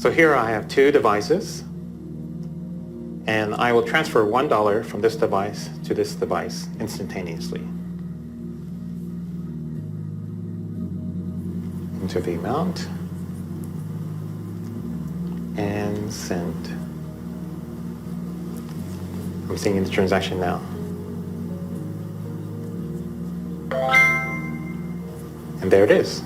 So here I have two devices, and I will transfer $1 from this device to this device instantaneously. Enter the amount and send. I'm seeing the transaction now. And there it is.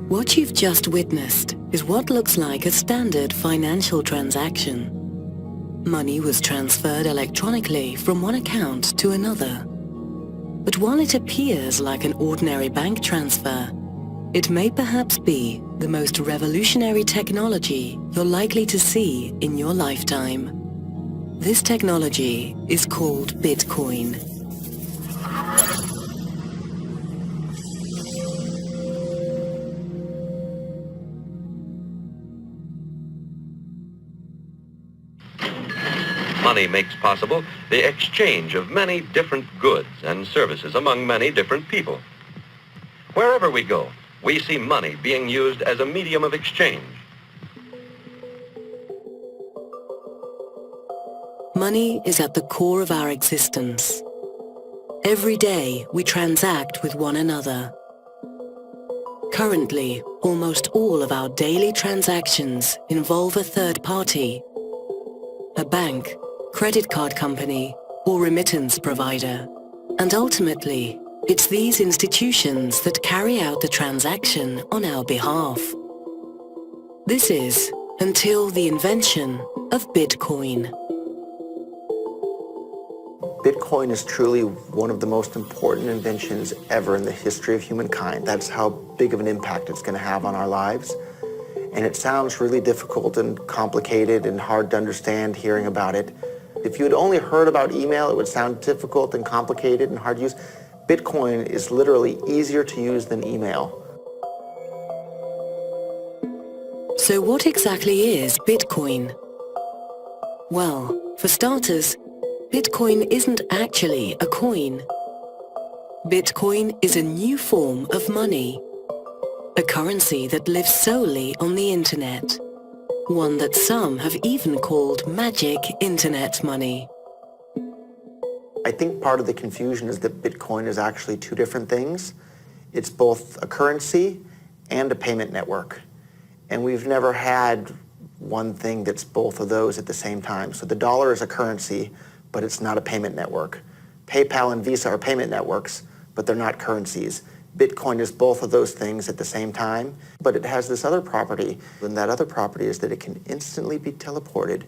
What you've just witnessed is what looks like a standard financial transaction. Money was transferred electronically from one account to another. But while it appears like an ordinary bank transfer, it may perhaps be the most revolutionary technology you're likely to see in your lifetime. This technology is called Bitcoin. Money makes possible the exchange of many different goods and services among many different people. Wherever we go, we see money being used as a medium of exchange. Money is at the core of our existence. Every day we transact with one another. Currently, almost all of our daily transactions involve a third party, a bank, credit card company, or remittance provider. And ultimately, it's these institutions that carry out the transaction on our behalf. This is until the invention of Bitcoin. Bitcoin is truly one of the most important inventions ever in the history of humankind. That's how big of an impact it's going to have on our lives. And it sounds really difficult and complicated and hard to understand hearing about it. If you had only heard about email, it would sound difficult and complicated and hard to use. Bitcoin is literally easier to use than email. So what exactly is Bitcoin? Well, for starters, Bitcoin isn't actually a coin. Bitcoin is a new form of money, a currency that lives solely on the internet, one that some have even called magic internet money. I think part of the confusion is that Bitcoin is actually two different things. It's both a currency and a payment network. And we've never had one thing that's both of those at the same time. So the dollar is a currency, but it's not a payment network. PayPal and Visa are payment networks, but they're not currencies. Bitcoin is both of those things at the same time, but it has this other property. And that other property is that it can instantly be teleported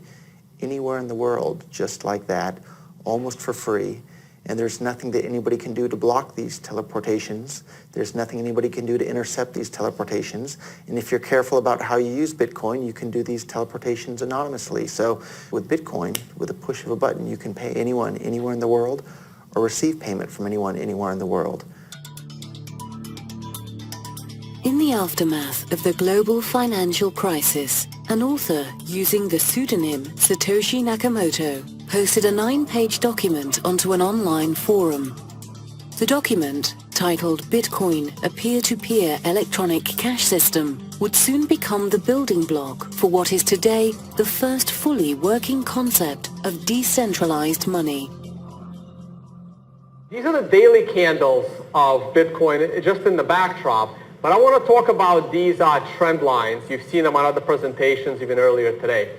anywhere in the world, just like that, almost for free. And there's nothing that anybody can do to block these teleportations. There's nothing anybody can do to intercept these teleportations. And if you're careful about how you use Bitcoin, you can do these teleportations anonymously. So with Bitcoin, with a push of a button, you can pay anyone, anywhere in the world, or receive payment from anyone, anywhere in the world. In the aftermath of the global financial crisis, an author using the pseudonym Satoshi Nakamoto posted a 9-page document onto an online forum. The document, titled Bitcoin, a peer-to-peer electronic cash system, would soon become the building block for what is today the first fully working concept of decentralized money. These are the daily candles of Bitcoin, just in the backdrop. But I want to talk about these trend lines. You've seen them on other presentations even earlier today.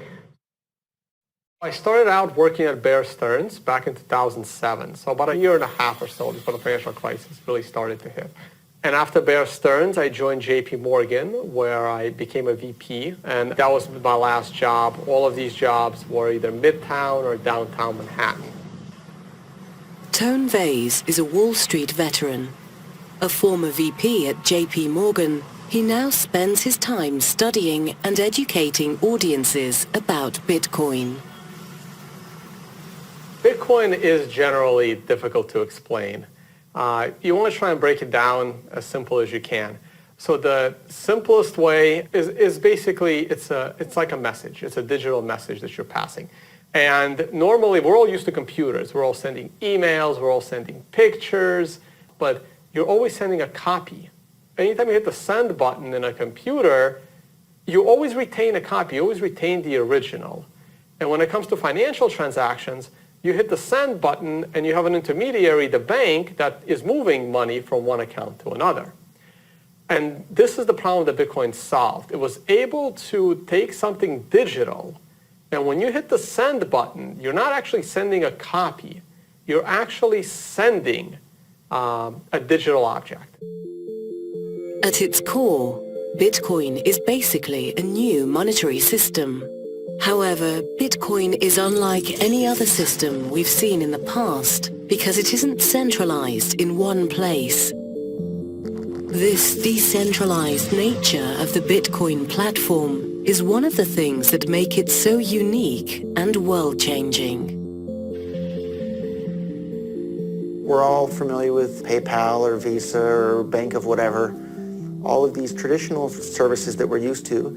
I started out working at Bear Stearns back in 2007. So about a year and a half or so before the financial crisis really started to hit. And after Bear Stearns, I joined JP Morgan, where I became a VP. And that was my last job. All of these jobs were either Midtown or downtown Manhattan. Tone Vase is a Wall Street veteran. A former VP at JP Morgan, he now spends his time studying and educating audiences about Bitcoin. Bitcoin is generally difficult to explain. You want to try and break it down as simple as you can. So the simplest way is basically it's like a message. It's a digital message that you're passing. And normally we're all used to computers. We're all sending emails. We're all sending pictures. But you're always sending a copy. Anytime you hit the send button in a computer, you always retain a copy, you always retain the original. And when it comes to financial transactions, you hit the send button and you have an intermediary, the bank, that is moving money from one account to another. And this is the problem that Bitcoin solved. It was able to take something digital, and when you hit the send button, you're not actually sending a copy. You're actually sending a digital object. At its core, Bitcoin is basically a new monetary system. However, Bitcoin is unlike any other system we've seen in the past because it isn't centralized in one place. This decentralized nature of the Bitcoin platform is one of the things that make it so unique and world-changing. We're all familiar with PayPal or Visa or Bank of whatever. All of these traditional services that we're used to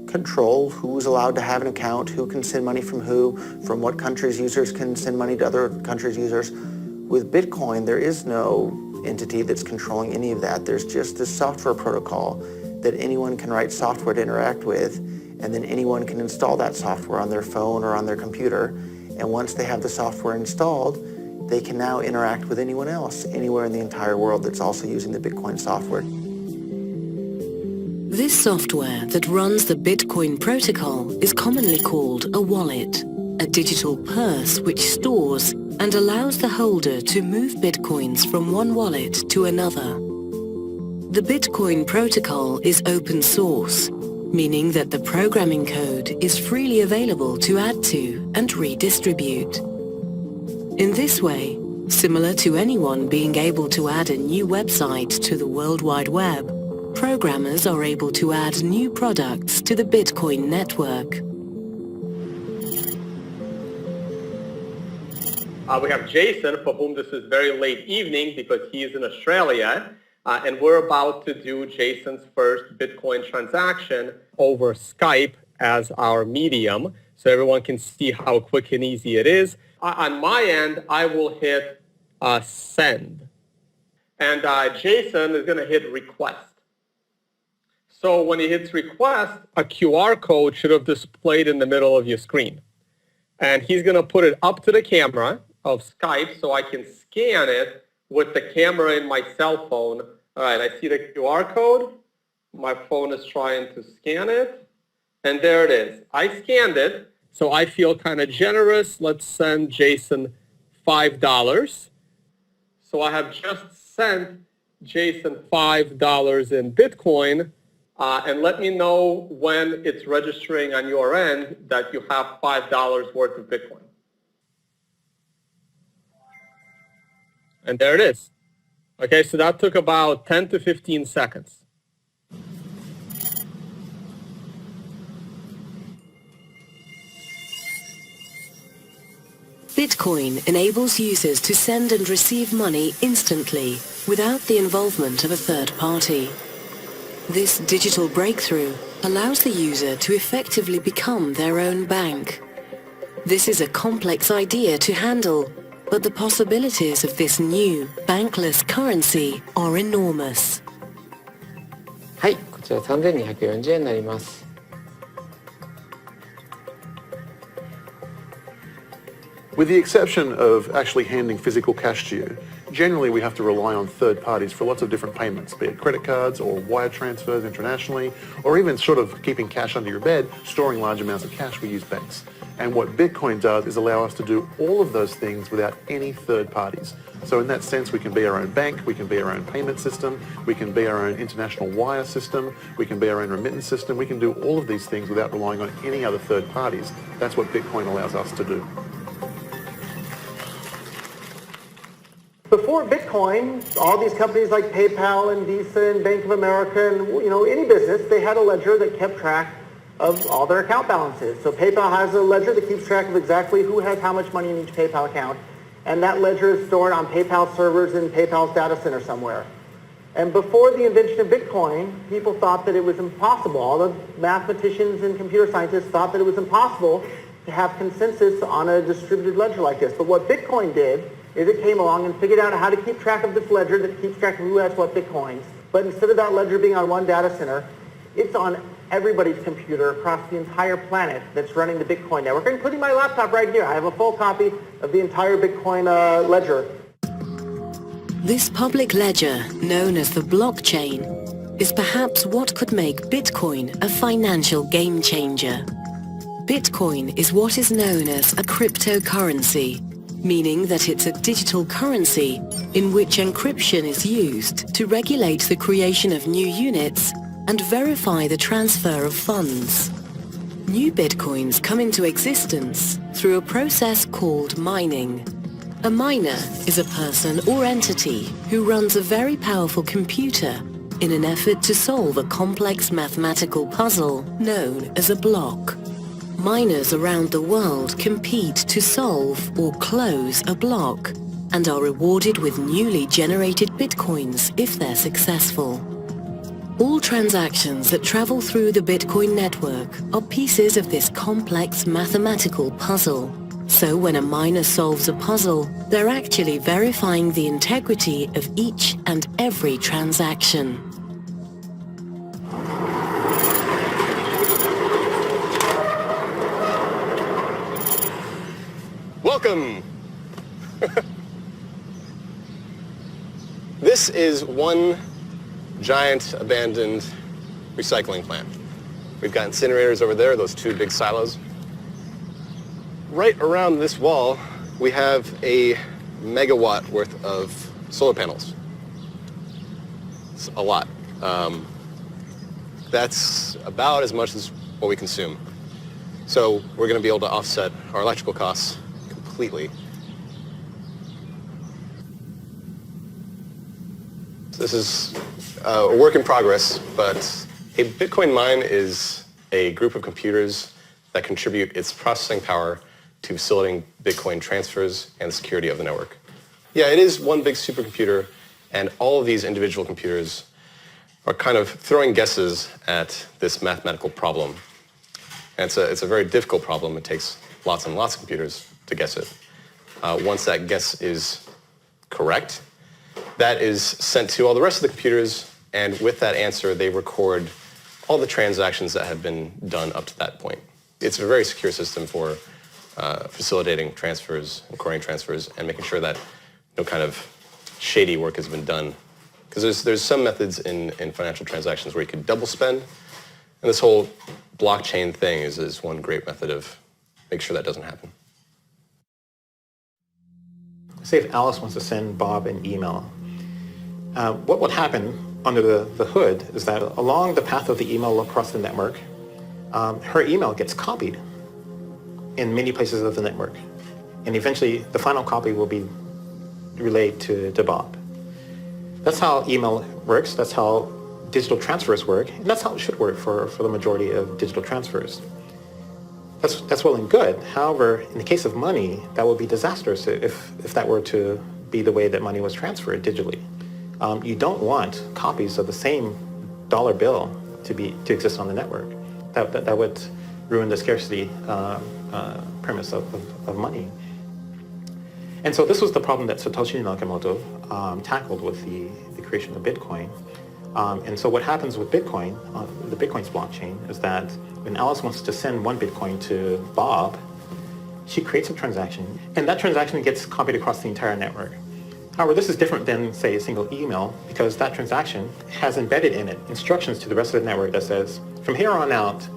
control who's allowed to have an account, who can send money from who, from what countries users can send money to other countries' users. With Bitcoin, there is no entity that's controlling any of that. There's just this software protocol that anyone can write software to interact with, and then anyone can install that software on their phone or on their computer. And once they have the software installed, they can now interact with anyone else, anywhere in the entire world that's also using the Bitcoin software. This software that runs the Bitcoin protocol is commonly called a wallet, a digital purse which stores and allows the holder to move Bitcoins from one wallet to another. The Bitcoin protocol is open source, meaning that the programming code is freely available to add to and redistribute. In this way, similar to anyone being able to add a new website to the World Wide Web, programmers are able to add new products to the Bitcoin network. We have Jason, for whom this is very late evening because he's in Australia, and we're about to do Jason's first Bitcoin transaction over Skype as our medium, so everyone can see how quick and easy it is. On my end, I will hit send, and Jason is going to hit request. So when he hits request, a QR code should have displayed in the middle of your screen. And he's going to put it up to the camera of Skype so I can scan it with the camera in my cell phone. All right, I see the QR code. My phone is trying to scan it. And there it is. I scanned it, so I feel kind of generous. Let's send Jason $5. So I have just sent Jason $5 in Bitcoin. And let me know when it's registering on your end that you have $5 worth of Bitcoin. And there it is. Okay, so that took about 10 to 15 seconds. Bitcoin enables users to send and receive money instantly without the involvement of a third party. This digital breakthrough allows the user to effectively become their own bank. This is a complex idea to handle, but the possibilities of this new bankless currency are enormous. はい、こちら3240円になります。With the exception of actually handing physical cash to you, generally we have to rely on third parties for lots of different payments, be it credit cards or wire transfers internationally, or even sort of keeping cash under your bed, storing large amounts of cash. We use banks. And what Bitcoin does is allow us to do all of those things without any third parties. So in that sense, we can be our own bank, we can be our own payment system, we can be our own international wire system, we can be our own remittance system. We can do all of these things without relying on any other third parties. That's what Bitcoin allows us to do. Before Bitcoin, all these companies like PayPal and Visa and Bank of America and any business, they had a ledger that kept track of all their account balances. So PayPal has a ledger that keeps track of exactly who has how much money in each PayPal account. And that ledger is stored on PayPal servers in PayPal's data center somewhere. And before the invention of Bitcoin, people thought that it was impossible. All the mathematicians and computer scientists thought that it was impossible to have consensus on a distributed ledger like this. But what Bitcoin did is it came along and figured out how to keep track of this ledger that keeps track of who has what Bitcoins. But instead of that ledger being on one data center, it's on everybody's computer across the entire planet that's running the Bitcoin network, including my laptop right here. I have a full copy of the entire Bitcoin ledger. This public ledger, known as the blockchain, is perhaps what could make Bitcoin a financial game changer. Bitcoin is what is known as a cryptocurrency, meaning that it's a digital currency in which encryption is used to regulate the creation of new units and verify the transfer of funds. New Bitcoins come into existence through a process called mining. A miner is a person or entity who runs a very powerful computer in an effort to solve a complex mathematical puzzle known as a block. Miners around the world compete to solve or close a block and are rewarded with newly generated bitcoins if they're successful. All transactions that travel through the Bitcoin network are pieces of this complex mathematical puzzle. So when a miner solves a puzzle, they're actually verifying the integrity of each and every transaction. Welcome! This is one giant abandoned recycling plant. We've got incinerators over there, those two big silos. Right around this wall, we have a megawatt worth of solar panels. It's a lot. That's about as much as what we consume. So we're going to be able to offset our electrical costs completely. This is a work in progress, but a Bitcoin mine is a group of computers that contribute its processing power to facilitating Bitcoin transfers and the security of the network. Yeah, it is one big supercomputer, and all of these individual computers are kind of throwing guesses at this mathematical problem. And it's a very difficult problem. It takes lots and lots of computers to guess it. Once that guess is correct, that is sent to all the rest of the computers, and with that answer, they record all the transactions that have been done up to that point. It's a very secure system for facilitating transfers, recording transfers, and making sure that no kind of shady work has been done. Because there's some methods in financial transactions where you could double spend, and this whole blockchain thing is one great method of making sure that doesn't happen. Say if Alice wants to send Bob an email, what would happen under the hood is that along the path of the email across the network, her email gets copied in many places of the network. And eventually the final copy will be relayed to Bob. That's how email works. That's how digital transfers work. And that's how it should work for the majority of digital transfers. That's well and good. However, in the case of money, that would be disastrous if that were to be the way that money was transferred digitally. You don't want copies of the same dollar bill to exist on the network. That would ruin the scarcity premise of money. And so this was the problem that Satoshi Nakamoto tackled with the creation of Bitcoin. And so what happens with Bitcoin, the Bitcoin's blockchain, is that when Alice wants to send one Bitcoin to Bob, she creates a transaction, and that transaction gets copied across the entire network. However, this is different than, say, a single email, because that transaction has embedded in it instructions to the rest of the network that says, from here on out,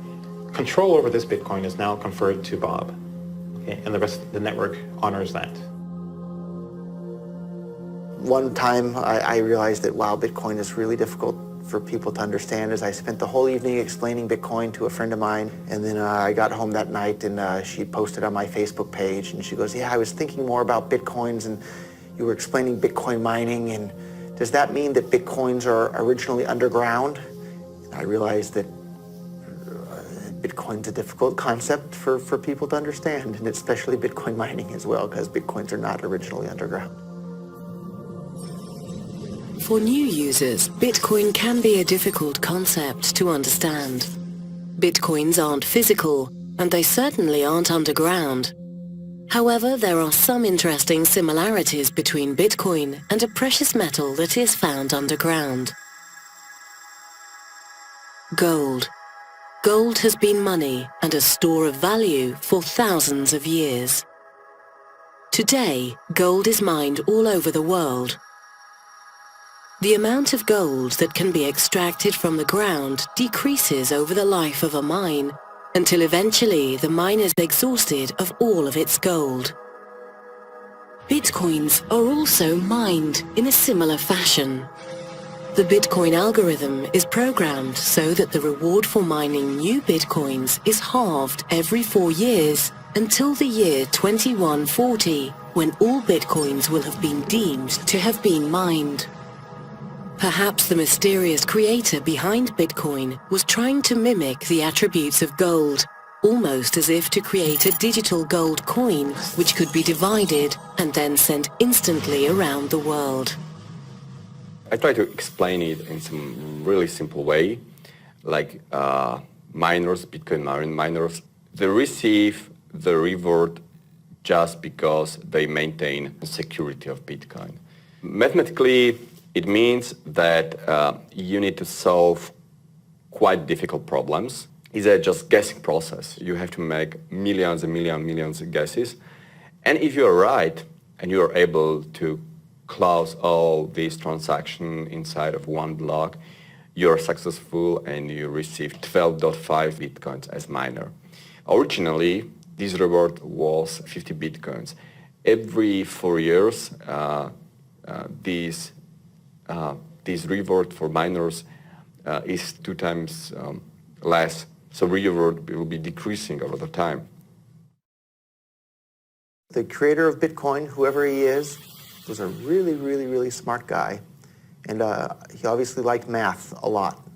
control over this Bitcoin is now conferred to Bob. Okay? And the rest of the network honors that. One time I realized that, wow, Bitcoin is really difficult for people to understand, as I spent the whole evening explaining Bitcoin to a friend of mine, and then I got home that night and she posted on my Facebook page, and she goes, yeah, I was thinking more about Bitcoins, and you were explaining Bitcoin mining, and does that mean that Bitcoins are originally underground? And I realized that Bitcoin's a difficult concept for people to understand, and especially Bitcoin mining as well, because Bitcoins are not originally underground. For new users, Bitcoin can be a difficult concept to understand. Bitcoins aren't physical, and they certainly aren't underground. However, there are some interesting similarities between Bitcoin and a precious metal that is found underground. Gold. Gold has been money and a store of value for thousands of years. Today, gold is mined all over the world. The amount of gold that can be extracted from the ground decreases over the life of a mine, until eventually the mine is exhausted of all of its gold. Bitcoins are also mined in a similar fashion. The Bitcoin algorithm is programmed so that the reward for mining new Bitcoins is halved every 4 years until the year 2140, when all Bitcoins will have been deemed to have been mined. Perhaps the mysterious creator behind Bitcoin was trying to mimic the attributes of gold, almost as if to create a digital gold coin which could be divided and then sent instantly around the world. I try to explain it in some really simple way, like miners, Bitcoin miners, they receive the reward just because they maintain the security of Bitcoin. Mathematically, it means that you need to solve quite difficult problems. It's a just guessing process. You have to make millions and millions of guesses. And if you're right and you're able to close all these transactions inside of one block, you're successful and you receive 12.5 Bitcoins as miner. Originally, this reward was 50 Bitcoins. Every 4 years, this reward for miners is 2 times less. So reward will be decreasing over the time. The creator of Bitcoin, whoever he is, was a really smart guy. And he obviously liked math a lot.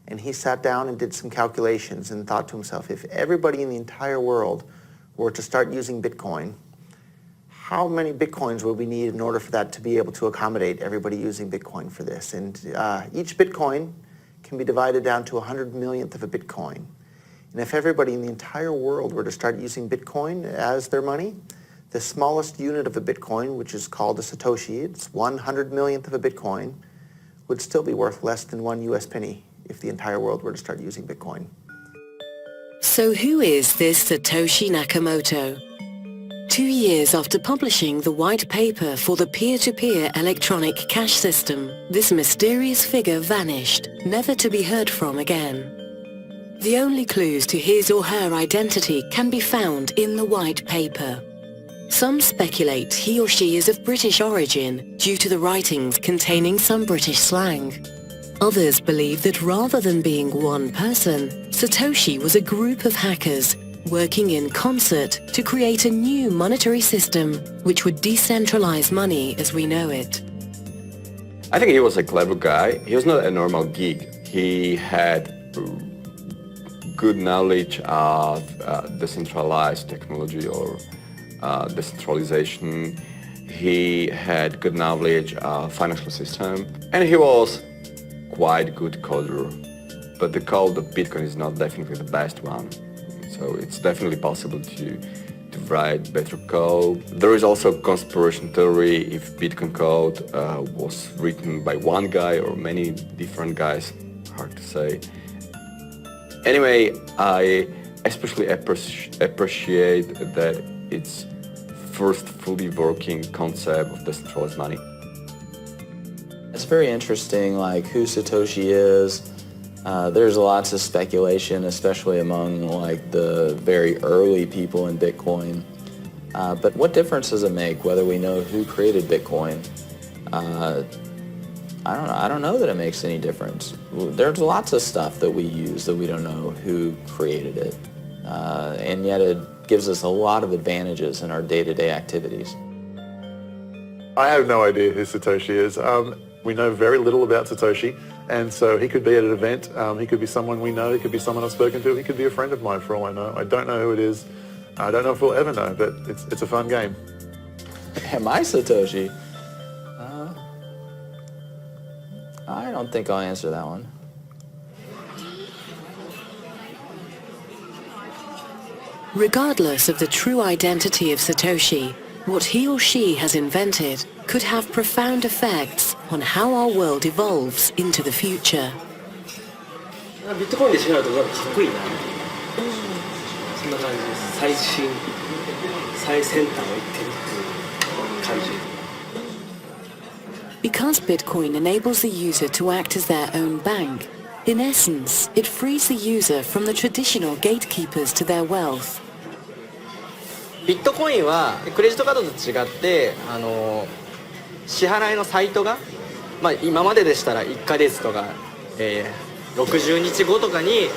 And he sat down and did some calculations and thought to himself, if everybody in the entire world were to start using Bitcoin, how many Bitcoins would we need in order for that to be able to accommodate everybody using Bitcoin for this? And each Bitcoin can be divided down to 100 millionth of a Bitcoin. And if everybody in the entire world were to start using Bitcoin as their money, the smallest unit of a Bitcoin, which is called a Satoshi, it's 100 millionth of a Bitcoin, would still be worth less than 1 US penny if the entire world were to start using Bitcoin. So who is this Satoshi Nakamoto? 2 years after publishing the white paper for the peer-to-peer electronic cash system, this mysterious figure vanished, never to be heard from again. The only clues to his or her identity can be found in the white paper. Some speculate he or she is of British origin due to the writings containing some British slang. Others believe that rather than being one person, Satoshi was a group of hackers working in concert to create a new monetary system which would decentralize money as we know it. I think he was a clever guy. He was not a normal geek. He had good knowledge of decentralized technology or decentralization. He had good knowledge of financial system, and he was quite good coder. But the code of Bitcoin is not definitely the best one. So it's definitely possible to write better code. There is also conspiracy theory if Bitcoin code was written by one guy or many different guys, hard to say. Anyway, I especially appreciate that it's first fully working concept of decentralized money. It's very interesting, like who Satoshi is. There's lots of speculation, especially among like the very early people in Bitcoin. But what difference does it make whether we know who created Bitcoin? I don't know that it makes any difference. There's lots of stuff that we use that we don't know who created it. And yet it gives us a lot of advantages in our day-to-day activities. I have no idea who Satoshi is. We know very little about Satoshi, and so he could be at an event, he could be someone we know, he could be someone I've spoken to, he could be a friend of mine for all I know. I don't know who it is. I don't know if we'll ever know, but it's a fun game. Am I Satoshi? I don't think I'll answer that one. Regardless of the true identity of Satoshi, what he or she has invented could have profound effects on how our world evolves into the future. ビットコインで支払うとなんかかっこいいな。そんな感じです。最先端を行ってるっていう感じ。Because Bitcoin enables the user to act as their own bank, in essence, it frees the user from the traditional gatekeepers to their wealth. ビットコインはクレジットカードと違って支払いのサイトが、今まででしたら1ヶ月とか、60日後とかに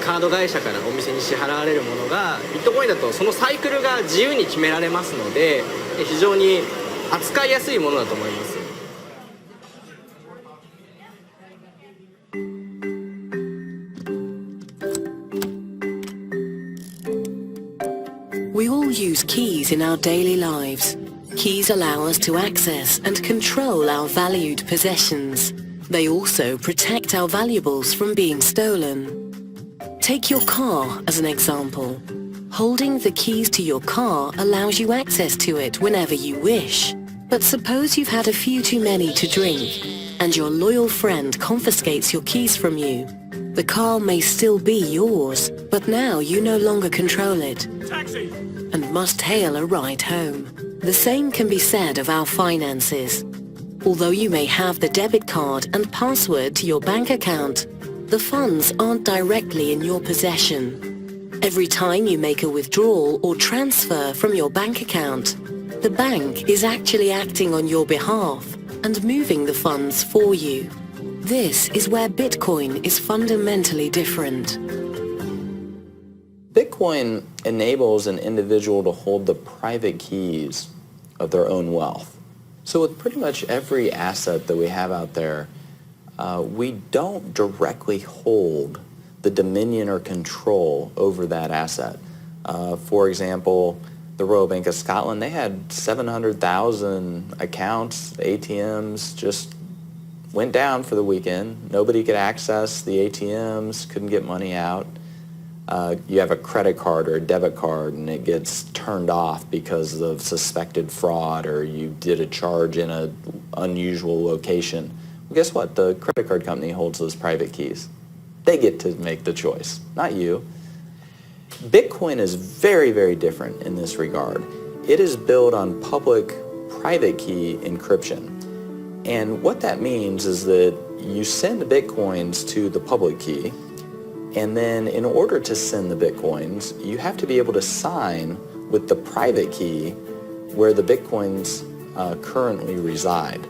カード会社からお店に支払われるものがビットコインだとそのサイクルが自由に決められますので非常に扱いやすいものだと思います。We all use keys in our daily lives. Keys allow us to access and control our valued possessions. They also protect our valuables from being stolen. Take your car as an example. Holding the keys to your car allows you access to it whenever you wish. But suppose you've had a few too many to drink, and your loyal friend confiscates your keys from you. The car may still be yours, but now you no longer control it. Taxi! And must hail a ride home. The same can be said of our finances. Although you may have the debit card and password to your bank account, the funds aren't directly in your possession. Every time you make a withdrawal or transfer from your bank account, the bank is actually acting on your behalf and moving the funds for you. This is where Bitcoin is fundamentally different. Bitcoin enables an individual to hold the private keys of their own wealth. So with pretty much every asset that we have out there, we don't directly hold the dominion or control over that asset. For example, the Royal Bank of Scotland, they had 700,000 accounts, ATMs, just went down for the weekend. Nobody could access the ATMs, couldn't get money out. You have a credit card or a debit card and it gets turned off because of suspected fraud or you did a charge in an unusual location. Well, guess what? The credit card company holds those private keys. They get to make the choice, not you. Bitcoin is very, very different in this regard. It is built on public-private key encryption. And what that means is that you send Bitcoins to the public key, and then in order to send the Bitcoins, you have to be able to sign with the private key where the Bitcoins currently reside.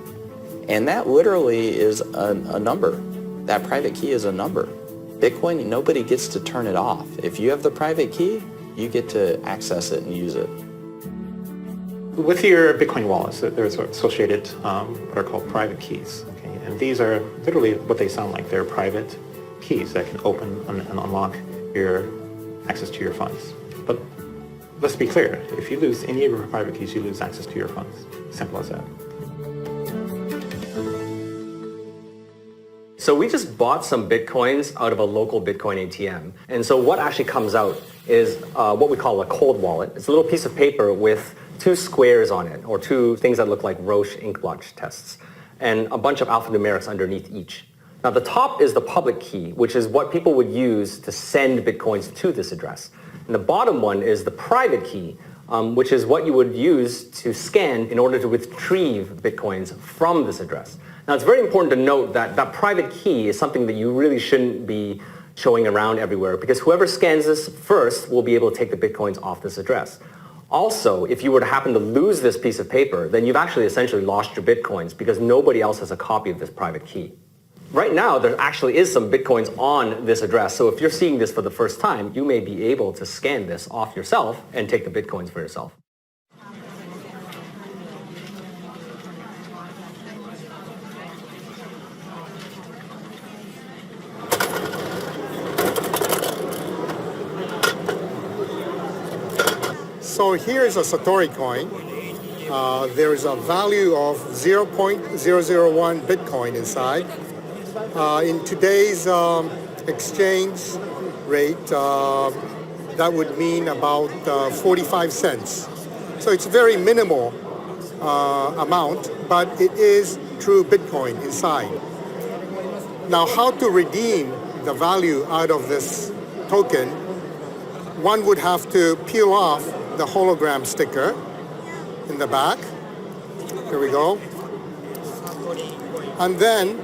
And that literally is a number. That private key is a number. Bitcoin, nobody gets to turn it off. If you have the private key, you get to access it and use it. With your Bitcoin wallets, there's associated what are called private keys. Okay? And these are literally what they sound like. They're private keys that can open and unlock your access to your funds. But let's be clear, if you lose any of your private keys, you lose access to your funds. Simple as that. So we just bought some Bitcoins out of a local Bitcoin ATM. And so what actually comes out is what we call a cold wallet. It's a little piece of paper with two squares on it, or two things that look like Roche ink blotch tests, and a bunch of alphanumerics underneath each. Now the top is the public key, which is what people would use to send Bitcoins to this address. And the bottom one is the private key, which is what you would use to scan in order to retrieve Bitcoins from this address. Now it's very important to note that that private key is something that you really shouldn't be showing around everywhere, because whoever scans this first will be able to take the Bitcoins off this address. Also, if you were to happen to lose this piece of paper, then you've actually essentially lost your Bitcoins because nobody else has a copy of this private key. Right now, there actually is some Bitcoins on this address, so if you're seeing this for the first time, you may be able to scan this off yourself and take the Bitcoins for yourself. So here is a Satori coin. There is a value of 0.001 Bitcoin inside. In today's exchange rate, that would mean about 45 cents. So it's a very minimal amount, but it is true Bitcoin inside. Now, how to redeem the value out of this token, one would have to peel off the hologram sticker in the back. Here we go. And then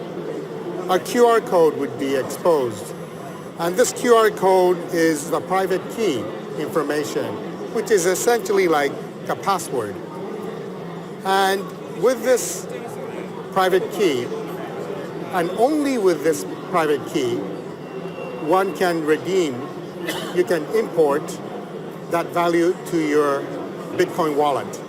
a QR code would be exposed. And this QR code is the private key information, which is essentially like a password. And with this private key, and only with this private key, one can redeem, you can import that value to your Bitcoin wallet.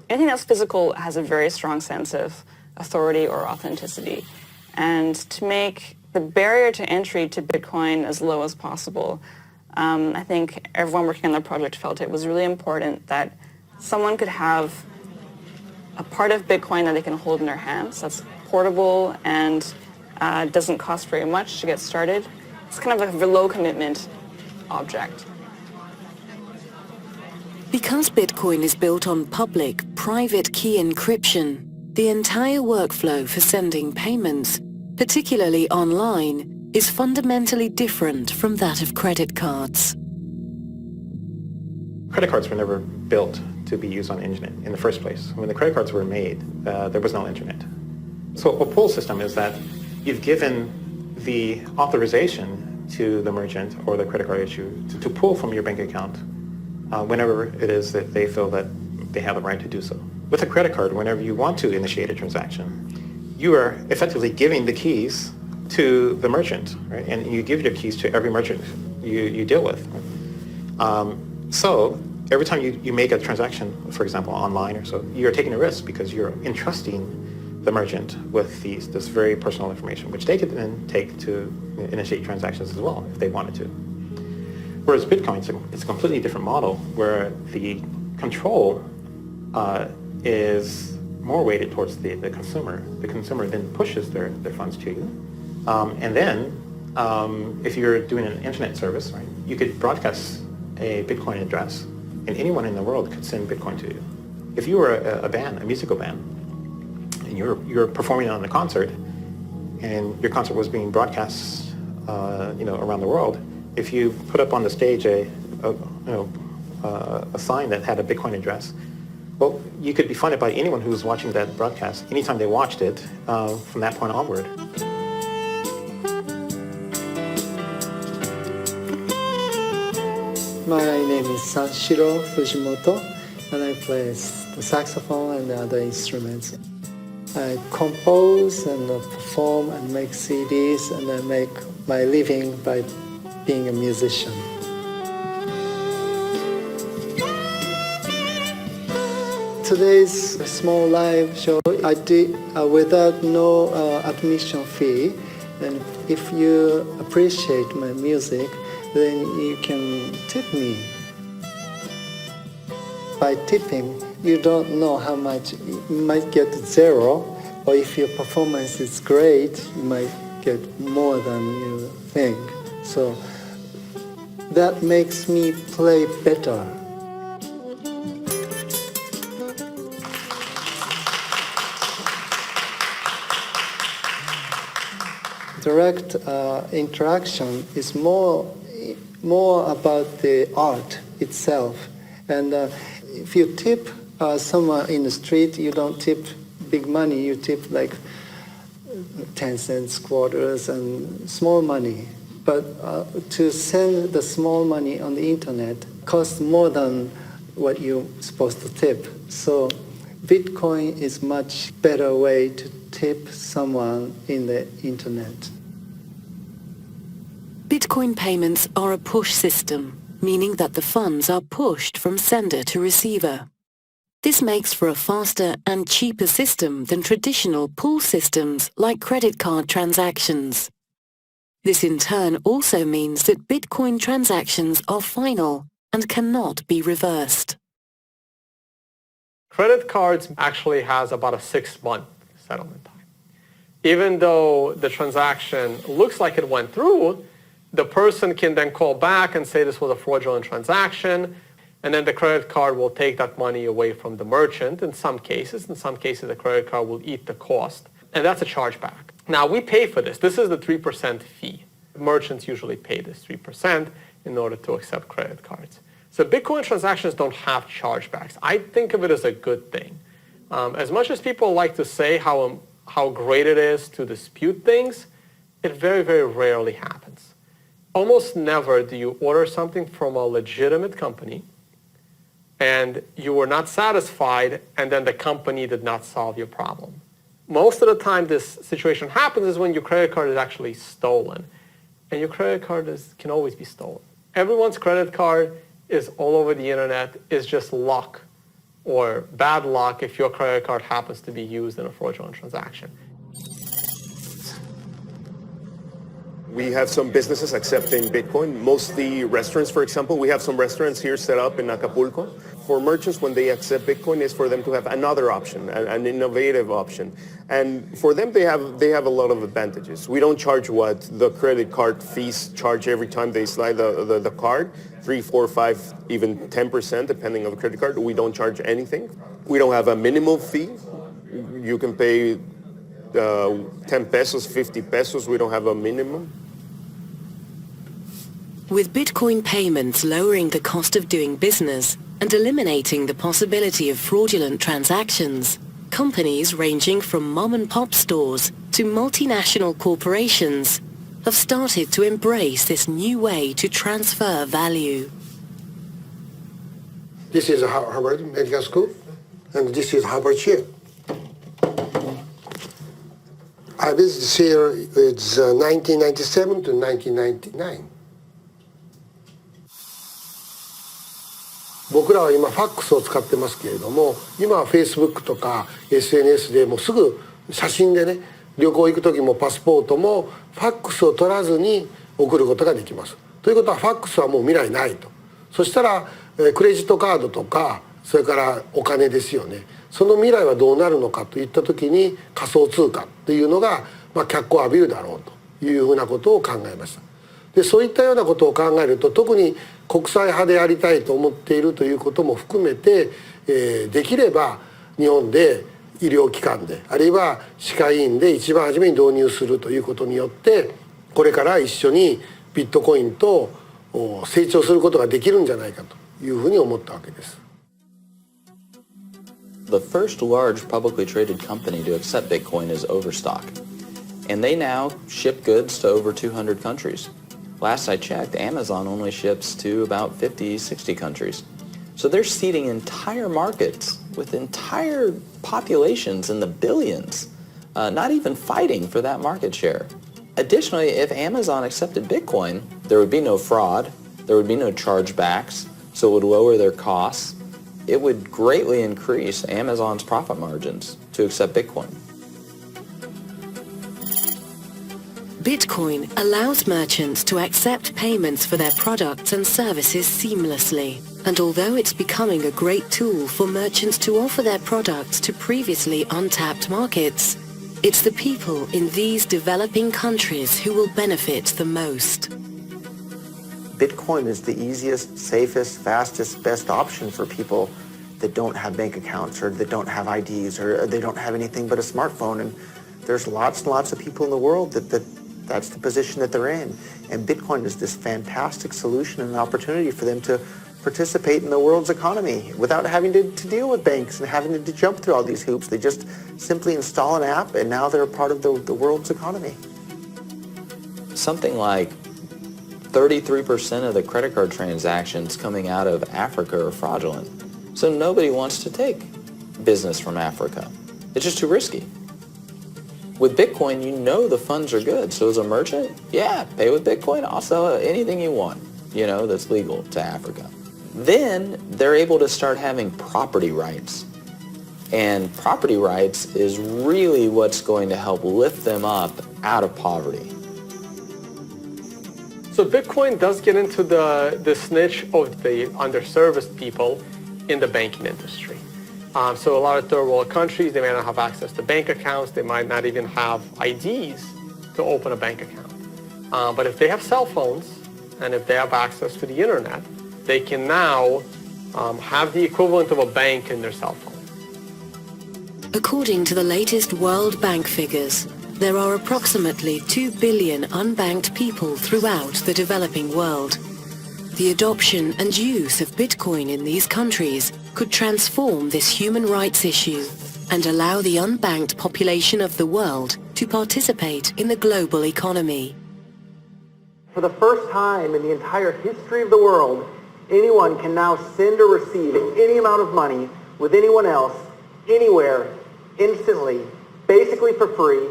Anything that's physical has a very strong sense of authority or authenticity. And to make the barrier to entry to Bitcoin as low as possible, I think everyone working on the project felt it was really important that someone could have a part of Bitcoin that they can hold in their hands that's portable and doesn't cost very much to get started. It's kind of a low commitment object. Because Bitcoin is built on public, private key encryption, the entire workflow for sending payments, particularly online, is fundamentally different from that of credit cards. Credit cards were never built to be used on the internet in the first place. When the credit cards were made, there was no internet. So a pull system is that you've given the authorization to the merchant or the credit card issuer to pull from your bank account whenever it is that they feel that they have the right to do so. With a credit card, whenever you want to initiate a transaction, you are effectively giving the keys to the merchant, right? And you give your keys to every merchant you deal with. So every time you make a transaction, for example, online or so, you're taking a risk because you're entrusting the merchant with this very personal information, which they could then take to initiate transactions as well if they wanted to. Whereas Bitcoin, it's a completely different model where the control is more weighted towards the consumer. The consumer then pushes their funds to you. And then if you're doing an internet service, right, you could broadcast a Bitcoin address and anyone in the world could send Bitcoin to you. If you were a band, a musical band, and you're performing on a concert and your concert was being broadcast around the world, if you put up on the stage a sign that had a Bitcoin address, well, you could be funded by anyone who was watching that broadcast anytime they watched it from that point onward. My name is Sanshiro Fujimoto, and I play the saxophone and other instruments. I compose and perform and make CDs, and I make my living by being a musician. Today's small live show I did without no admission fee, and if you appreciate my music, then you can tip me. By tipping, you don't know how much. You might get zero, or if your performance is great, you might get more than you think. So that makes me play better. Direct interaction is more about the art itself. And if you tip someone in the street, you don't tip big money, you tip like 10 cents, quarters, and small money. But to send the small money on the internet costs more than what you're supposed to tip. So Bitcoin is much better way to tip someone in the internet. Bitcoin payments are a push system, meaning that the funds are pushed from sender to receiver. This makes for a faster and cheaper system than traditional pull systems like credit card transactions. This in turn also means that Bitcoin transactions are final and cannot be reversed. Credit cards actually has about a 6-month settlement time. Even though the transaction looks like it went through, the person can then call back and say this was a fraudulent transaction, and then the credit card will take that money away from the merchant in some cases. In some cases, the credit card will eat the cost, and that's a chargeback. Now, we pay for this. This is the 3% fee. Merchants usually pay this 3% in order to accept credit cards. So Bitcoin transactions don't have chargebacks. I think of it as a good thing. As much as people like to say how great it is to dispute things, it very, very rarely happens. Almost never do you order something from a legitimate company and you were not satisfied and then the company did not solve your problem. Most of the time this situation happens is when your credit card is actually stolen. And your credit card can always be stolen. Everyone's credit card is all over the internet. It's just luck or bad luck if your credit card happens to be used in a fraudulent transaction. We have some businesses accepting Bitcoin, mostly restaurants, for example. We have some restaurants here set up in Acapulco. For merchants, when they accept Bitcoin, is for them to have another option, an innovative option. And for them, they have a lot of advantages. We don't charge what the credit card fees charge every time they slide the card, 3, 4, 5, even 10%, depending on the credit card. We don't charge anything. We don't have a minimum fee. You can pay 10 pesos, 50 pesos. We don't have a minimum. With Bitcoin payments lowering the cost of doing business and eliminating the possibility of fraudulent transactions, companies ranging from mom-and-pop stores to multinational corporations have started to embrace this new way to transfer value. This is Harvard Medical School, and this is Harvard Chair. I visited here, it's 1997 to 1999. 僕らは今ファックスを使ってますけれども、今は Facebook とか SNS でもうすぐ写真でね、旅行行く時もパスポートもファックスを取らずに送ることができます。ということはファックスはもう未来ないと。そしたらクレジットカードとかそれからお金ですよね。その未来はどうなるのかといった時に仮想通貨というのが脚光を浴びるだろうというふうなことを考えました。でそういったようなことを考えると特に国際派でありたいと思っているということも含めて、できれば日本で医療機関であるいは歯科医院で一番初めに導入するということによってこれから一緒にビットコインと成長することができるんじゃないかというふうに思ったわけです。The first large publicly traded company to accept Bitcoin is Overstock, and they now ship goods to over 200 countries. Last I checked, Amazon only ships to about 50, 60 countries. So they're seeding entire markets with entire populations in the billions, not even fighting for that market share. Additionally, if Amazon accepted Bitcoin, there would be no fraud, there would be no chargebacks, so it would lower their costs. It would greatly increase Amazon's profit margins to accept Bitcoin. Bitcoin allows merchants to accept payments for their products and services seamlessly. And although it's becoming a great tool for merchants to offer their products to previously untapped markets, it's the people in these developing countries who will benefit the most. Bitcoin is the easiest, safest, fastest, best option for people that don't have bank accounts or that don't have IDs or they don't have anything but a smartphone. And there's lots and lots of people in the world that's the position that they're in. And Bitcoin is this fantastic solution and an opportunity for them to participate in the world's economy without having to deal with banks and having to jump through all these hoops. They just simply install an app and now they're a part of the world's economy. Something like 33% of the credit card transactions coming out of Africa are fraudulent. So nobody wants to take business from Africa. It's just too risky. With Bitcoin, you know the funds are good. So as a merchant, yeah, pay with Bitcoin. I'll sell anything you want, that's legal to Africa. Then they're able to start having property rights. And property rights is really what's going to help lift them up out of poverty. So Bitcoin does get into this niche of the underserviced people in the banking industry. So a lot of third world countries, they may not have access to bank accounts. They might not even have IDs to open a bank account. But if they have cell phones and if they have access to the internet, they can now have the equivalent of a bank in their cell phone. According to the latest World Bank figures, There are approximately 2 billion unbanked people throughout the developing world. The adoption and use of Bitcoin in these countries could transform this human rights issue and allow the unbanked population of the world to participate in the global economy. For the first time in the entire history of the world, anyone can now send or receive any amount of money with anyone else, anywhere, instantly, basically for free,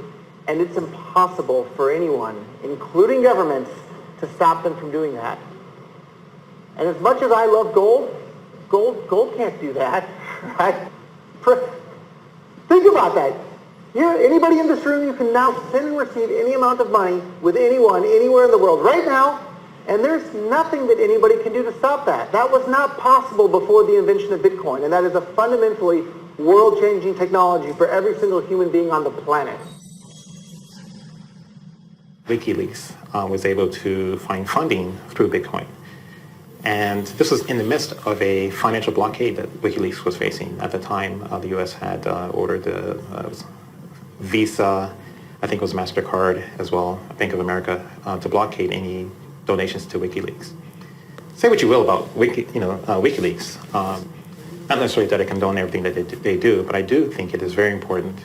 and it's impossible for anyone, including governments, to stop them from doing that. And as much as I love gold can't do that, right? Think about that. Anybody in this room, you can now send and receive any amount of money with anyone, anywhere in the world, right now, and there's nothing that anybody can do to stop that. That was not possible before the invention of Bitcoin, and that is a fundamentally world-changing technology for every single human being on the planet. WikiLeaks was able to find funding through Bitcoin. And this was in the midst of a financial blockade that WikiLeaks was facing. At the time, the U.S. had ordered Visa, I think it was MasterCard as well, Bank of America, to blockade any donations to WikiLeaks. Say what you will about WikiLeaks. Not necessarily that I condone everything that they do, but I do think it is very important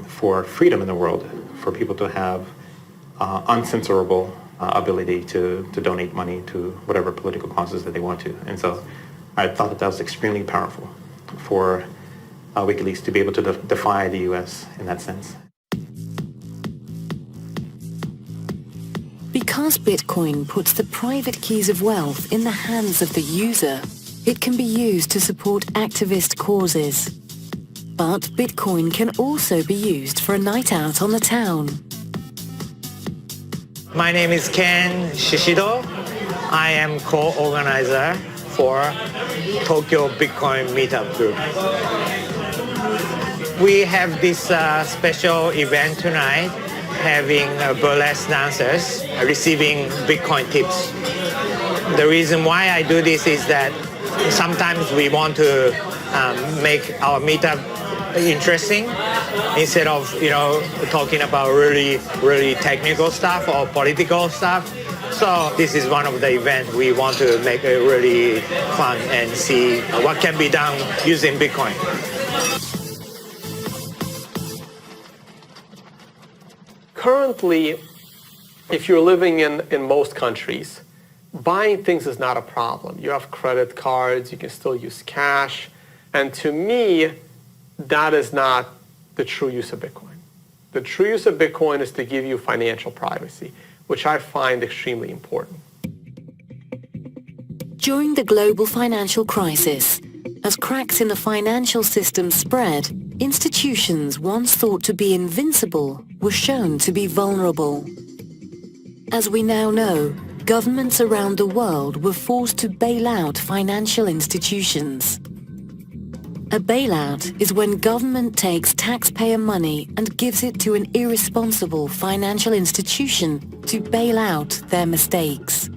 for freedom in the world, for people to have uncensorable ability to donate money to whatever political causes that they want to. And so I thought that was extremely powerful for WikiLeaks to be able to defy the U.S. in that sense. Because Bitcoin puts the private keys of wealth in the hands of the user, it can be used to support activist causes. But Bitcoin can also be used for a night out on the town. My name is Ken Shishido. I am co-organizer for Tokyo Bitcoin Meetup Group. We have this special event tonight, having burlesque dancers receiving Bitcoin tips. The reason why I do this is that sometimes we want to make our meetup interesting instead of talking about really technical stuff or political stuff. So this is one of the events we want to make it really fun and see what can be done using Bitcoin. Currently, if you're living in most countries, buying things is not a problem. You have credit cards, you can still use cash, and to me, that is not the true use of Bitcoin. The true use of Bitcoin is to give you financial privacy, which I find extremely important. During the global financial crisis, as cracks in the financial system spread, institutions once thought to be invincible were shown to be vulnerable. As we now know, governments around the world were forced to bail out financial institutions. A bailout is when government takes taxpayer money and gives it to an irresponsible financial institution to bail out their mistakes.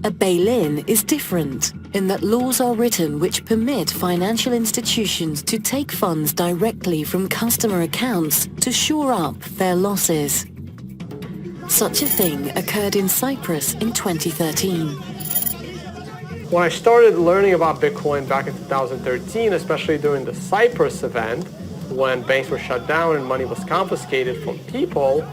A bail-in is different in that laws are written which permit financial institutions to take funds directly from customer accounts to shore up their losses. Such a thing occurred in Cyprus in 2013. When I started learning about Bitcoin back in 2013, especially during the Cyprus event, when banks were shut down and money was confiscated from people,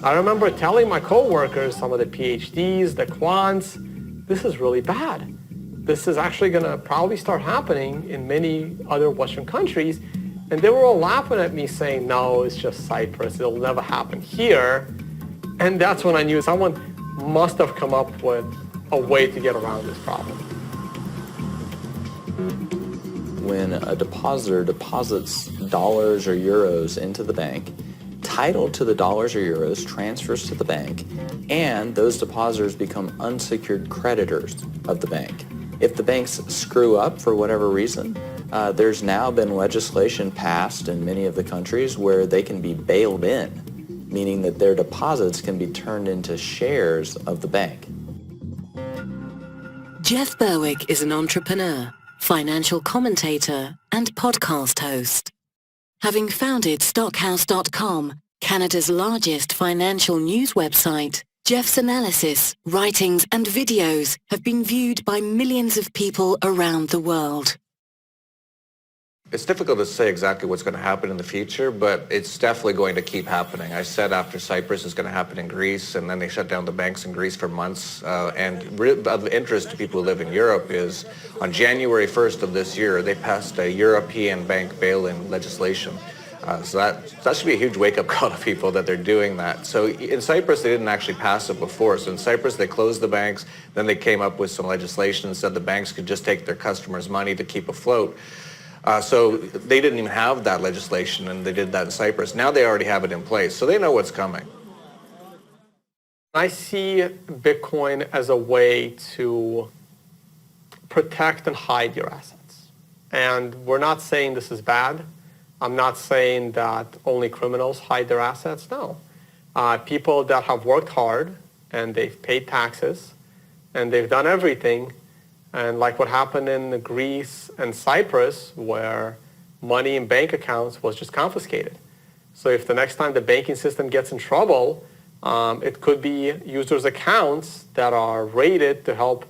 I remember telling my coworkers, some of the PhDs, the quants, this is really bad. This is actually going to probably start happening in many other Western countries. And they were all laughing at me saying, no, it's just Cyprus. It'll never happen here. And that's when I knew someone must have come up with a way to get around this problem. When a depositor deposits dollars or euros into the bank, title to the dollars or euros transfers to the bank, and those depositors become unsecured creditors of the bank. If the banks screw up for whatever reason, there's now been legislation passed in many of the countries where they can be bailed in, meaning that their deposits can be turned into shares of the bank. Jeff Berwick is an entrepreneur, financial commentator, and podcast host. Having founded Stockhouse.com, Canada's largest financial news website, Jeff's analysis, writings and videos have been viewed by millions of people around the world. It's difficult to say exactly what's going to happen in the future, but it's definitely going to keep happening. I said after Cyprus, it's going to happen in Greece, and then they shut down the banks in Greece for months. And of interest to people who live in Europe is on January 1st of this year, they passed a European bank bail-in legislation. So that should be a huge wake-up call to people that they're doing that. So in Cyprus, they didn't actually pass it before. So in Cyprus, they closed the banks. Then they came up with some legislation and said the banks could just take their customers' money to keep afloat. So they didn't even have that legislation, and they did that in Cyprus. Now they already have it in place, so they know what's coming. I see Bitcoin as a way to protect and hide your assets. And we're not saying this is bad. I'm not saying that only criminals hide their assets. No. People that have worked hard and they've paid taxes and they've done everything, and like what happened in Greece and Cyprus, where money in bank accounts was just confiscated. So if the next time the banking system gets in trouble, it could be users' accounts that are rated to help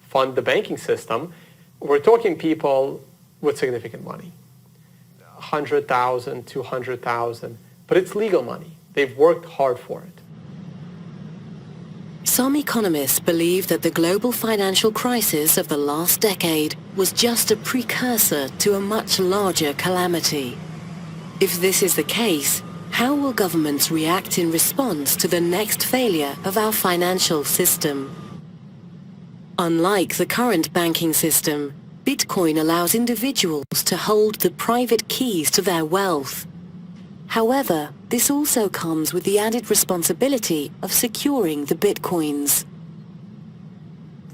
fund the banking system. We're talking people with significant money, 100,000, 200,000, but it's legal money. They've worked hard for it. Some economists believe that the global financial crisis of the last decade was just a precursor to a much larger calamity. If this is the case, how will governments react in response to the next failure of our financial system? Unlike the current banking system, Bitcoin allows individuals to hold the private keys to their wealth. However, this also comes with the added responsibility of securing the Bitcoins.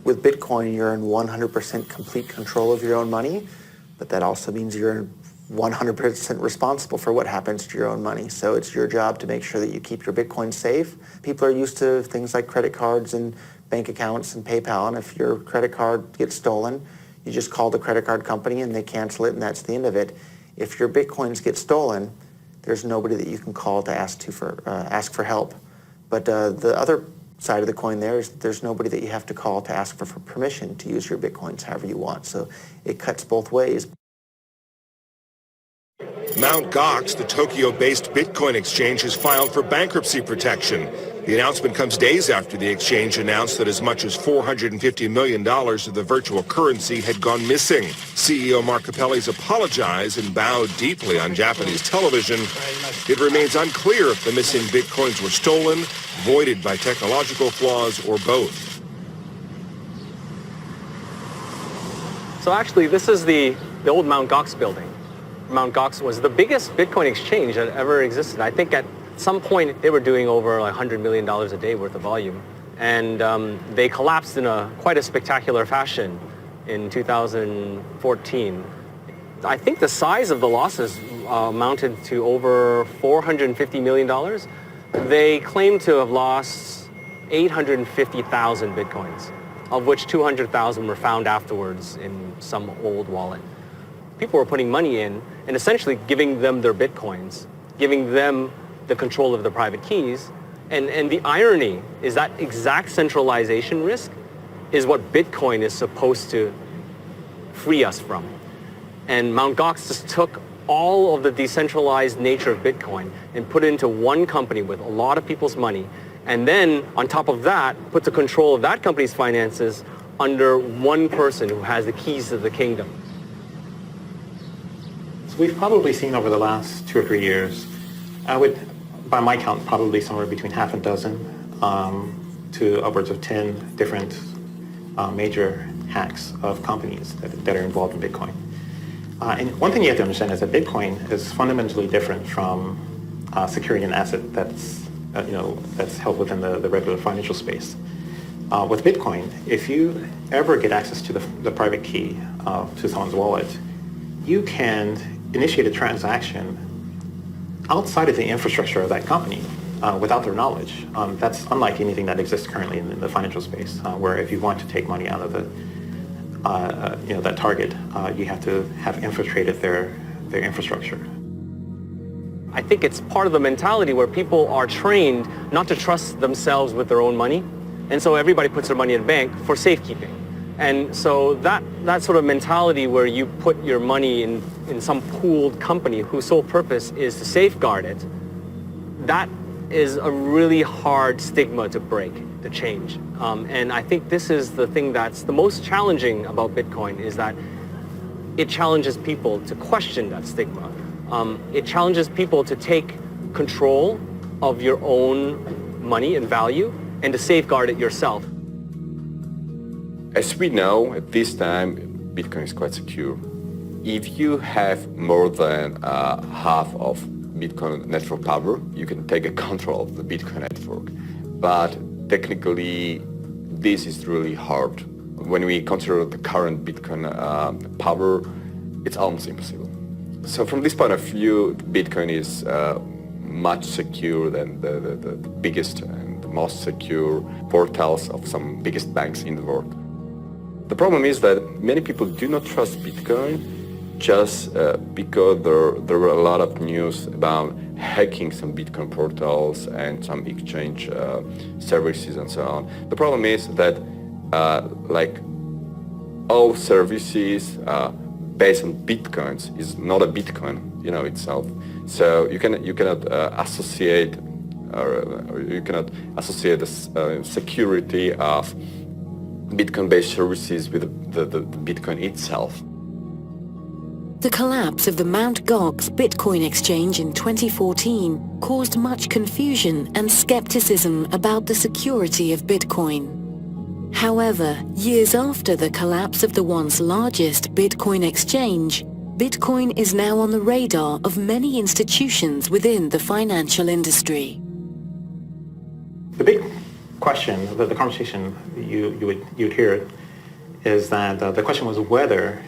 With Bitcoin, you're in 100% complete control of your own money, but that also means you're 100% responsible for what happens to your own money. So it's your job to make sure that you keep your Bitcoin safe. People are used to things like credit cards and bank accounts and PayPal, and if your credit card gets stolen, you just call the credit card company and they cancel it, and that's the end of it. If your Bitcoins get stolen, there's nobody that you can call to ask for help. But the other side of the coin there is there's nobody that you have to call to ask for permission to use your Bitcoins however you want. So it cuts both ways. Mt. Gox, the Tokyo-based Bitcoin exchange, has filed for bankruptcy protection. The announcement comes days after the exchange announced that as much as $450 million of the virtual currency had gone missing. CEO Mark Capelli's apologized and bowed deeply on Japanese television. It remains unclear if the missing Bitcoins were stolen, voided by technological flaws, or both. So actually, this is the old Mt. Gox building. Mt. Gox was the biggest Bitcoin exchange that ever existed. I think at some point they were doing over like $100 million a day worth of volume. And they collapsed in quite a spectacular fashion in 2014. I think the size of the losses amounted to over $450 million. They claim to have lost 850,000 Bitcoins, of which 200,000 were found afterwards in some old wallet. People were putting money in and essentially giving them their Bitcoins, giving them the control of the private keys. And the irony is that exact centralization risk is what Bitcoin is supposed to free us from. And Mt. Gox just took all of the decentralized nature of Bitcoin and put it into one company with a lot of people's money. And then on top of that, put the control of that company's finances under one person who has the keys to the kingdom. So we've probably seen over the last 2 or 3 years, by my count, probably somewhere between half a dozen to upwards of 10 different major hacks of companies that are involved in Bitcoin. And one thing you have to understand is that Bitcoin is fundamentally different from securing an asset that's held within the regular financial space. With Bitcoin, if you ever get access to the private key to someone's wallet, you can initiate a transaction outside of the infrastructure of that company without their knowledge. That's unlike anything that exists currently in the financial space, where if you want to take money out of that target, you have to have infiltrated their infrastructure. I think it's part of the mentality where people are trained not to trust themselves with their own money. And so everybody puts their money in a bank for safekeeping. And so that sort of mentality where you put your money in some pooled company whose sole purpose is to safeguard it, that is a really hard stigma to break, to change. And I think this is the thing that's the most challenging about Bitcoin, is that it challenges people to question that stigma. It challenges people to take control of your own money and value and to safeguard it yourself. As we know, at this time, Bitcoin is quite secure. If you have more than half of Bitcoin network power, you can take control of the Bitcoin network. But technically, this is really hard. When we consider the current Bitcoin power, it's almost impossible. So from this point of view, Bitcoin is much secure than the biggest and the most secure portals of some biggest banks in the world. The problem is that many people do not trust Bitcoin just because there were a lot of news about hacking some Bitcoin portals and some exchange services and so on. The problem is that like all services based on Bitcoins is not a Bitcoin, itself. So you cannot associate or you cannot associate the security of Bitcoin-based services with the Bitcoin itself. The collapse of the Mt. Gox Bitcoin exchange in 2014 caused much confusion and skepticism about the security of Bitcoin. However, years after the collapse of the once largest Bitcoin exchange, Bitcoin is now on the radar of many institutions within the financial industry. The big question, the conversation you'd hear is that the question was whether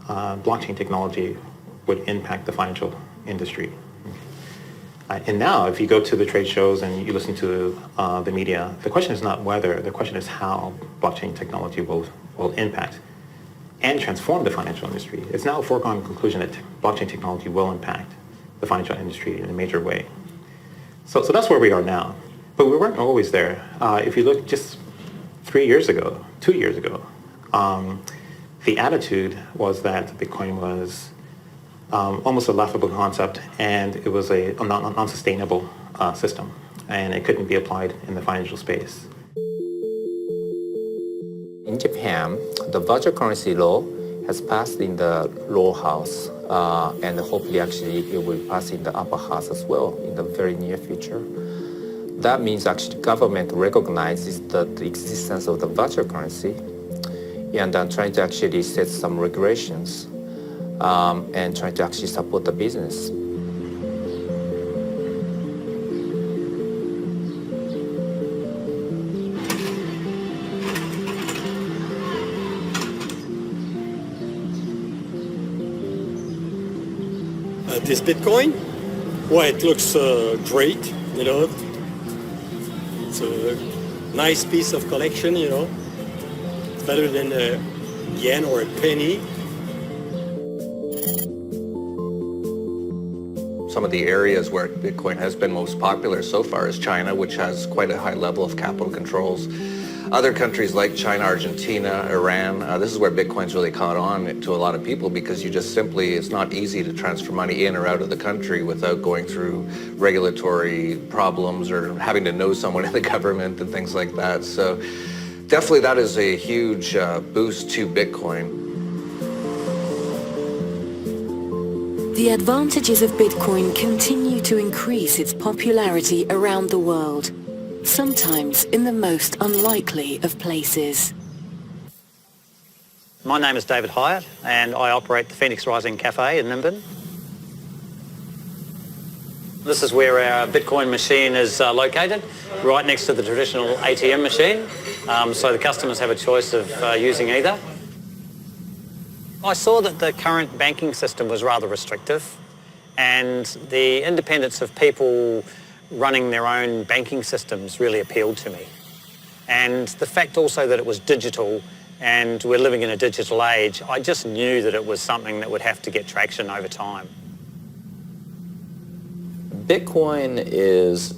blockchain technology would impact the financial industry. And now, if you go to the trade shows and you listen to the media, the question is not whether, the question is how blockchain technology will impact and transform the financial industry. It's now a foregone conclusion that blockchain technology will impact the financial industry in a major way. So that's where we are now. But we weren't always there. If you look just 2 years ago, the attitude was that Bitcoin was almost a laughable concept, and it was a non-sustainable system, and it couldn't be applied in the financial space. In Japan, the virtual currency law has passed in the lower house, and hopefully actually it will pass in the upper house as well in the very near future. That means actually government recognizes the existence of the virtual currency and trying to actually set some regulations and trying to actually support the business. This Bitcoin, well, it looks great, It's a nice piece of collection, It's better than a yen or a penny. Some of the areas where Bitcoin has been most popular so far is China, which has quite a high level of capital controls. Other countries like China, Argentina, Iran, this is where Bitcoin's really caught on to a lot of people because you just simply, it's not easy to transfer money in or out of the country without going through regulatory problems or having to know someone in the government and things like that. So definitely that is a huge boost to Bitcoin. The advantages of Bitcoin continue to increase its popularity around the world, sometimes in the most unlikely of places. My name is David Hyatt and I operate the Phoenix Rising Cafe in Nimbin. This is where our Bitcoin machine is located, right next to the traditional ATM machine, so the customers have a choice of using either. I saw that the current banking system was rather restrictive and the independence of people running their own banking systems really appealed to me. And the fact also that it was digital and we're living in a digital age, I just knew that it was something that would have to get traction over time. Bitcoin is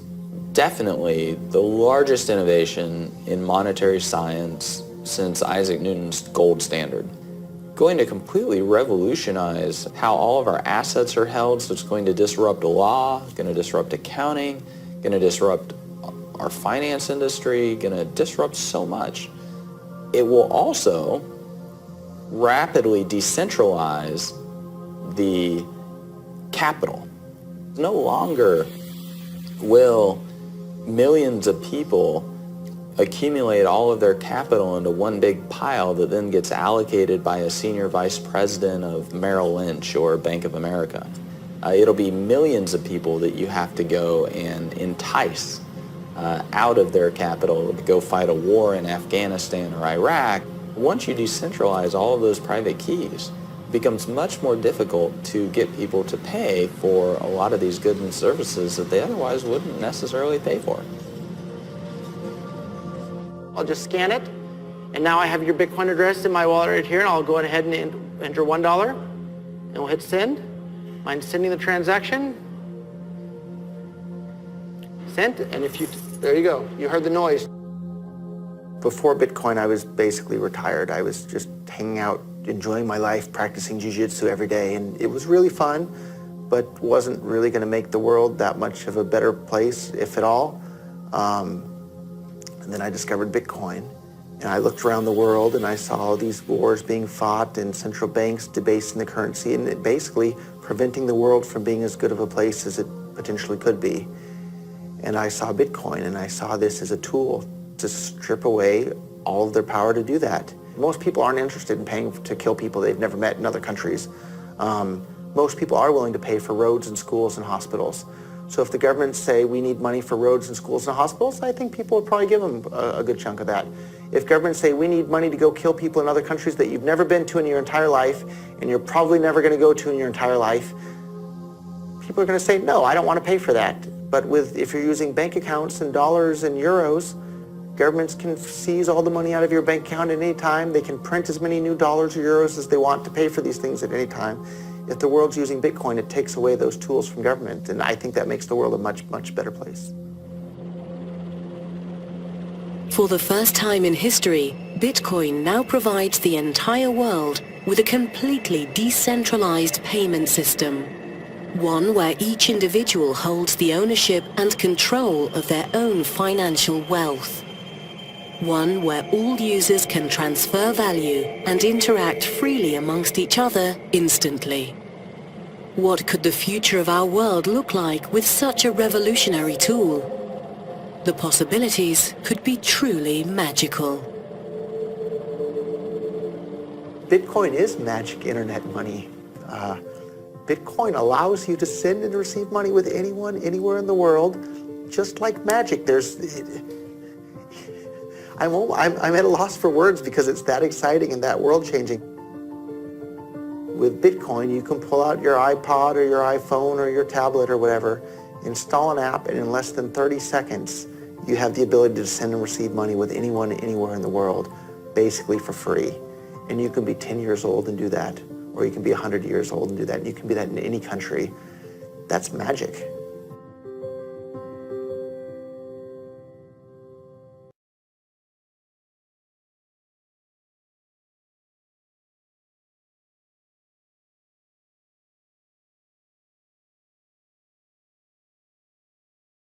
definitely the largest innovation in monetary science since Isaac Newton's gold standard. Going to completely revolutionize how all of our assets are held, so it's going to disrupt law, going to disrupt accounting, going to disrupt our finance industry, going to disrupt so much. It will also rapidly decentralize the capital. No longer will millions of people accumulate all of their capital into one big pile that then gets allocated by a senior vice president of Merrill Lynch or Bank of America. It'll be millions of people that you have to go and entice out of their capital to go fight a war in Afghanistan or Iraq. Once you decentralize all of those private keys, it becomes much more difficult to get people to pay for a lot of these goods and services that they otherwise wouldn't necessarily pay for. I'll just scan it, and now I have your Bitcoin address in my wallet right here, and I'll go ahead and enter $1, and we'll hit send. Mind sending the transaction? Sent, and there you go, you heard the noise. Before Bitcoin, I was basically retired. I was just hanging out, enjoying my life, practicing jiu-jitsu every day, and it was really fun, but wasn't really going to make the world that much of a better place, if at all. And then I discovered Bitcoin, and I looked around the world and I saw all these wars being fought and central banks debasing the currency and it basically preventing the world from being as good of a place as it potentially could be. And I saw Bitcoin, and I saw this as a tool to strip away all of their power to do that. Most people aren't interested in paying to kill people they've never met in other countries. Most people are willing to pay for roads and schools and hospitals. So if the governments say we need money for roads and schools and hospitals, I think people would probably give them a good chunk of that. If governments say we need money to go kill people in other countries that you've never been to in your entire life and you're probably never going to go to in your entire life, people are going to say, no, I don't want to pay for that. But if you're using bank accounts and dollars and euros, governments can seize all the money out of your bank account at any time. They can print as many new dollars or euros as they want to pay for these things at any time. If the world's using Bitcoin, it takes away those tools from government, and I think that makes the world a much, much better place. For the first time in history, Bitcoin now provides the entire world with a completely decentralized payment system. One where each individual holds the ownership and control of their own financial wealth. One where all users can transfer value and interact freely amongst each other instantly. What could the future of our world look like with such a revolutionary tool? The possibilities could be truly magical. Bitcoin is magic internet money. Bitcoin allows you to send and receive money with anyone, anywhere in the world, just like magic. I'm at a loss for words because it's that exciting and that world-changing. With Bitcoin, you can pull out your iPod or your iPhone or your tablet or whatever, install an app, and in less than 30 seconds, you have the ability to send and receive money with anyone, anywhere in the world, basically for free. And you can be 10 years old and do that, or you can be 100 years old and do that, and you can be that in any country. That's magic.